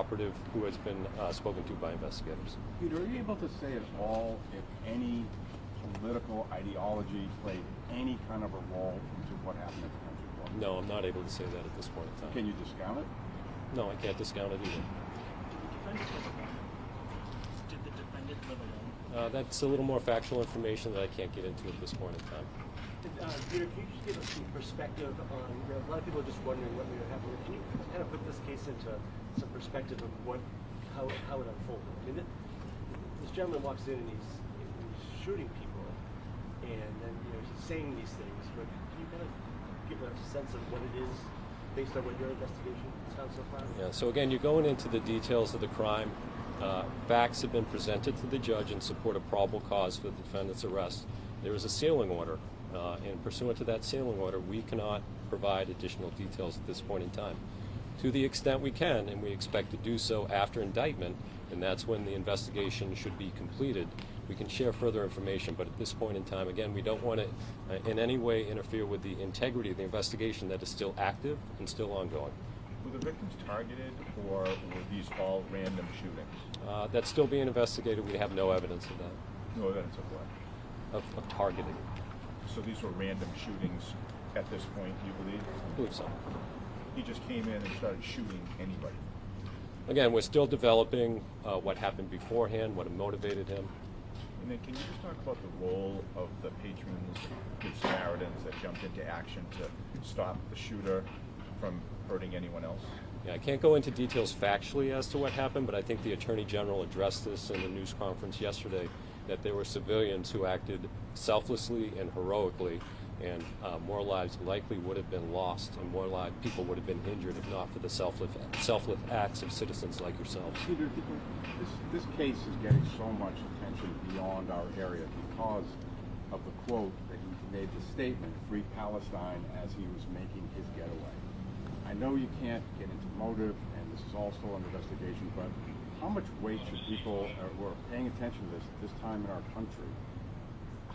operative who has been spoken to by investigators. Peter, are you able to say at all if any political ideology played any kind of a role into what happened at the country club? No, I'm not able to say that at this point in time. Can you discount it? No, I can't discount it either. Did the defendant live alone? That's a little more factual information that I can't get into at this point in time. Peter, can you just give us some perspective on, a lot of people are just wondering what may have happened. Can you kind of put this case into some perspective of how it unfolded? I mean, this gentleman walks in and he's shooting people, and then he's saying these things. But can you kind of give a sense of what it is based on what your investigation has found so far? Yeah. So again, you're going into the details of the crime. Facts have been presented to the judge in support of probable cause for the defendant's arrest. There is a sealing order. And pursuant to that sealing order, we cannot provide additional details at this point in time. To the extent we can, and we expect to do so after indictment, and that's when the investigation should be completed, we can share further information. But at this point in time, again, we don't want to in any way interfere with the integrity of the investigation that is still active and still ongoing. Were the victims targeted, or were these all random shootings? That's still being investigated. We have no evidence of that. No evidence of what? Of targeting. So these were random shootings at this point, you believe? I believe so. He just came in and started shooting anybody. Again, we're still developing what happened beforehand, what motivated him. And then can you just talk about the role of the patrons, Good Samaritans that jumped into action to stop the shooter from hurting anyone else? Yeah, I can't go into details factually as to what happened, but I think the Attorney General addressed this in a news conference yesterday, that there were civilians who acted selflessly and heroically, and more lives likely would have been lost, and more people would have been injured if not for the selfless acts of citizens like yourselves. Peter, this case is getting so much attention beyond our area because of the quote that he made, the statement, "Free Palestine," as he was making his getaway. I know you can't get into motive, and this is all still under investigation, but how much weight should people who are paying attention to this time in our country,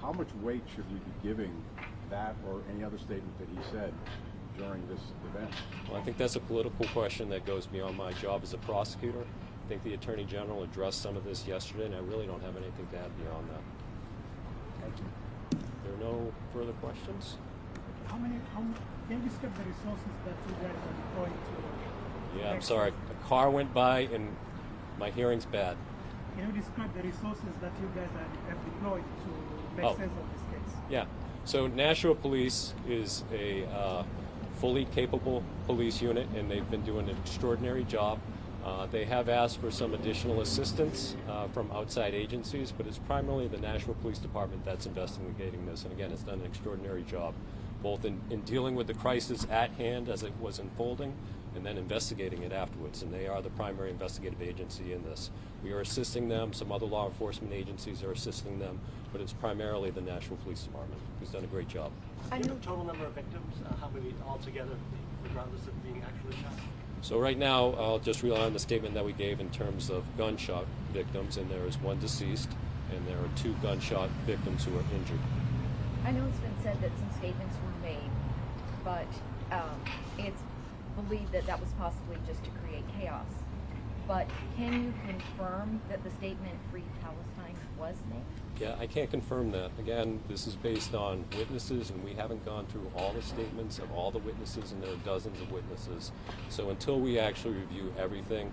how much weight should we be giving that or any other statement that he said during this event? Well, I think that's a political question that goes beyond my job as a prosecutor. I think the Attorney General addressed some of this yesterday, and I really don't have anything to add beyond that. Thank you. There are no further questions? Can you describe the resources that you guys are deploying to? Yeah, I'm sorry. A car went by and my hearing's bad. Can you describe the resources that you guys have deployed to make sense of this case? Yeah. So Nashua Police is a fully capable police unit, and they've been doing an extraordinary job. They have asked for some additional assistance from outside agencies, but it's primarily the Nashua Police Department that's investigating this. And again, it's done an extraordinary job, both in dealing with the crisis at hand as it was unfolding, and then investigating it afterwards. And they are the primary investigative agency in this. We are assisting them. Some other law enforcement agencies are assisting them, but it's primarily the Nashua Police Department who's done a great job. Do you have a total number of victims? How many altogether, regardless of being actually shot? So right now, I'll just rely on the statement that we gave in terms of gunshot victims, and there is one deceased, and there are 2 gunshot victims who are injured. I know it's been said that some statements were made, but it's believed that that was possibly just to create chaos. But can you confirm that the statement "Free Palestine" was made? Yeah, I can't confirm that. Again, this is based on witnesses, and we haven't gone through all the statements of all the witnesses, and there are dozens of witnesses. So until we actually review everything,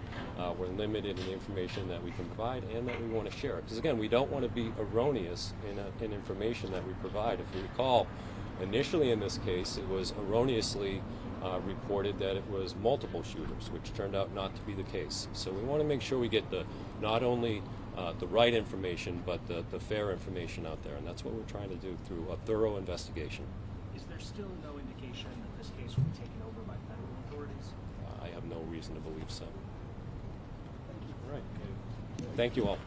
we're limited in the information that we can provide and that we want to share. Because again, we don't want to be erroneous in information that we provide. If you recall, initially in this case, it was erroneously reported that it was multiple shooters, which turned out not to be the case. So we want to make sure we get not only the right information, but the fair information out there, and that's what we're trying to do through a thorough investigation. Is there still no indication that this case will be taken over by federal authorities? I have no reason to believe so. All right. Thank you all.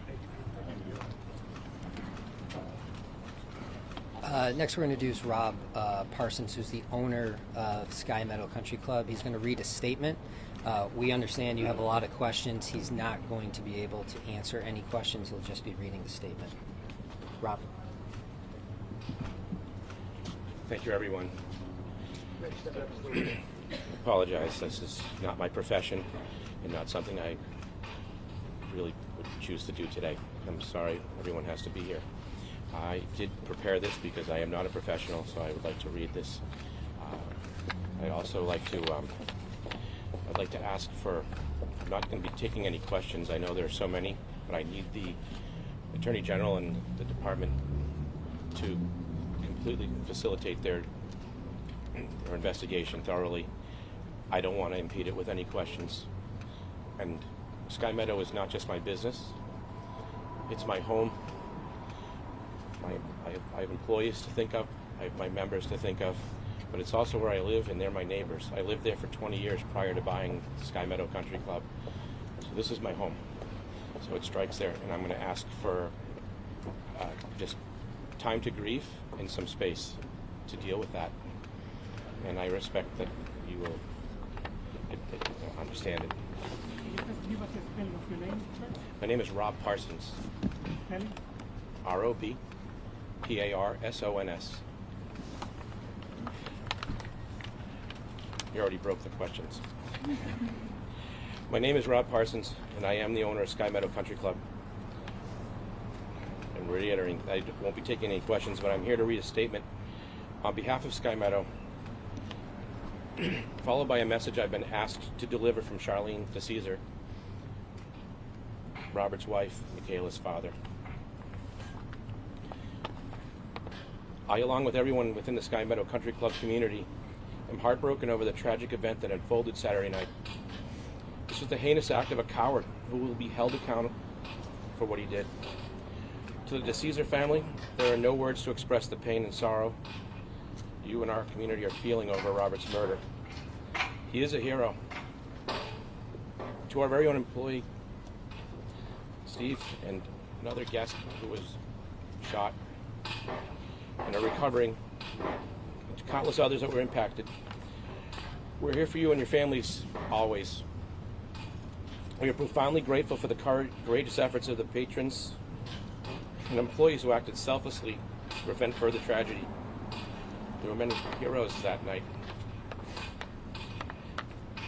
Next, we're going to introduce Rob Parsons, who's the owner of Sky Meadow Country Club. He's going to read a statement. We understand you have a lot of questions. He's not going to be able to answer any questions. He'll just be reading the statement. Rob. Thank you, everyone. I apologize. This is not my profession. and not something I really would choose to do today. I'm sorry everyone has to be here. I did prepare this because I am not a professional, so I would like to read this. I'd also like to I'd like to ask for, I'm not going to be taking any questions. I know there are so many, but I need the Attorney General and the department to completely facilitate their investigation thoroughly. I don't want to impede it with any questions. And Sky Meadow is not just my business, it's my home. I have employees to think of, I have my members to think of, but it's also where I live, and they're my neighbors. I lived there for 20 years prior to buying Sky Meadow Country Club. So this is my home. So it strikes there, and I'm going to ask for just time to grieve and some space to deal with that. And I respect that you will understand it. Can you just give us a spelling of your name, sir? My name is Rob Parsons. Spelling? ROBPARSONS. You already broke the questions. My name is Rob Parsons, and I am the owner of Sky Meadow Country Club. I'm reiterating, I won't be taking any questions, but I'm here to read a statement on behalf of Sky Meadow, followed by a message I've been asked to deliver from Charlene DeCesar, Robert's wife, Michaela's father. I, along with everyone within the Sky Meadow Country Club community, am heartbroken over the tragic event that unfolded Saturday night. This was the heinous act of a coward who will be held accountable for what he did. To the DeCesar family, there are no words to express the pain and sorrow you and our community are feeling over Robert's murder. He is a hero. To our very own employee, Steve, and another guest who was shot and are recovering, and to countless others that were impacted, we're here for you and your families always. We are profoundly grateful for the courageous efforts of the patrons and employees who acted selflessly to prevent further tragedy. There were many heroes that night.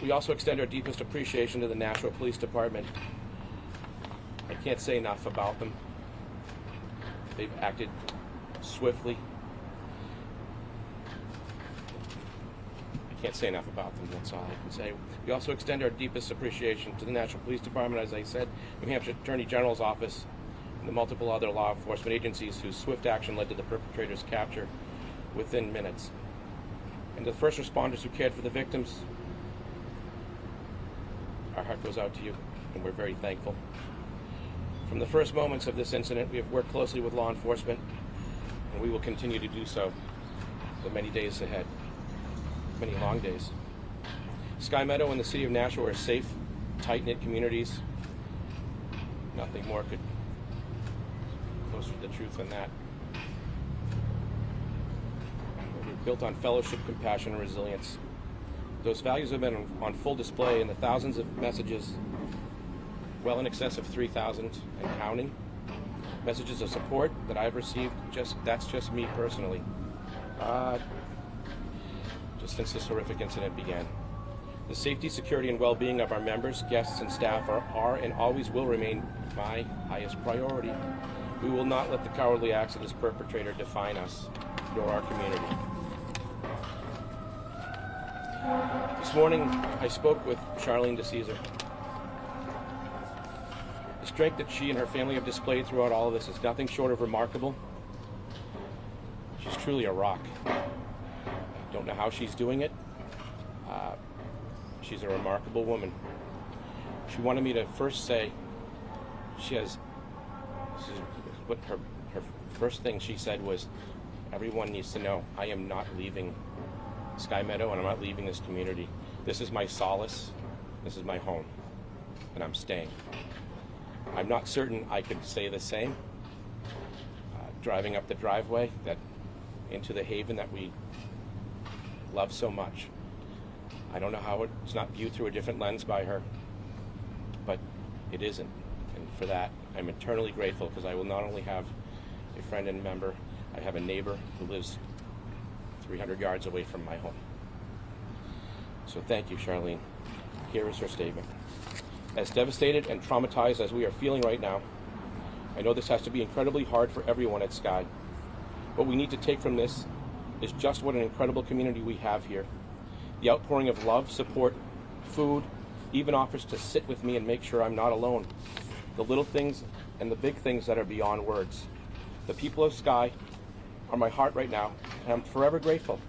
We also extend our deepest appreciation to the Nashua Police Department. I can't say enough about them. They've acted swiftly. I can't say enough about them, that's all I can say. We also extend our deepest appreciation to the National Police Department, as I said, New Hampshire Attorney General's office, and the multiple other law enforcement agencies whose swift action led to the perpetrator's capture within minutes. And to the first responders who cared for the victims, our heart goes out to you, and we're very thankful. From the first moments of this incident, we have worked closely with law enforcement, and we will continue to do so for many days ahead, many long days. Sky Meadow and the city of Nashua are safe, tight-knit communities. Nothing more could closer to the truth than that. We're built on fellowship, compassion, and resilience. Those values have been on full display in the thousands of messages, well in excess of 3,000 and counting, messages of support that I've received. That's just me personally, just since this horrific incident began. The safety, security, and well-being of our members, guests, and staff are and always will remain my highest priority. We will not let the cowardly acts of this perpetrator define us, nor our community. This morning, I spoke with Charlene DeCesar. The strength that she and her family have displayed throughout all of this is nothing short of remarkable. She's truly a rock. I don't know how she's doing it. She's a remarkable woman. She wanted me to first say this is what her first thing she said was, everyone needs to know I am not leaving Sky Meadow, and I'm not leaving this community. This is my solace. This is my home, and I'm staying. I'm not certain I could say the same. Driving up the driveway into the haven that we love so much. I don't know how it's not viewed through a different lens by her, but it isn't. And for that, I'm eternally grateful, because I will not only have a friend and member, I have a neighbor who lives 300 yards away from my home. So thank you, Charlene. Here is her statement. As devastated and traumatized as we are feeling right now, I know this has to be incredibly hard for everyone at Sky. What we need to take from this is just what an incredible community we have here. The outpouring of love, support, food, even offers to sit with me and make sure I'm not alone. The little things and the big things that are beyond words. The people of Sky are my heart right now, and I'm forever grateful.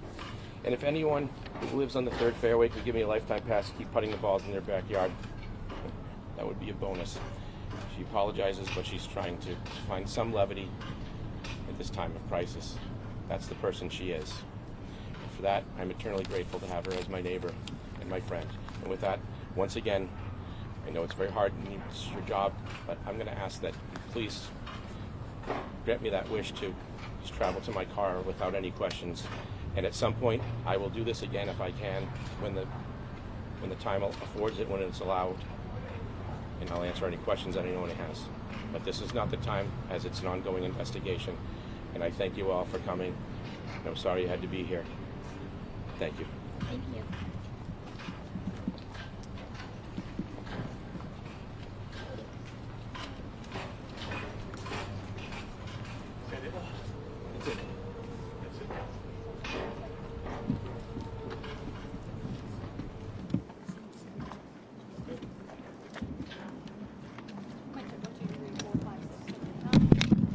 And if anyone who lives on the third fairway could give me a lifetime pass to keep putting the balls in their backyard, that would be a bonus. She apologizes, but she's trying to find some levity at this time of crisis. That's the person she is. And for that, I'm eternally grateful to have her as my neighbor and my friend. And with that, once again, I know it's very hard and it's your job, but I'm going to ask that you please grant me that wish to just travel to my car without any questions. And at some point, I will do this again if I can, when the time affords it, when it's allowed. And I'll answer any questions that anyone has. But this is not the time, as it's an ongoing investigation. And I thank you all for coming. And I'm sorry you had to be here. Thank you. Thank you.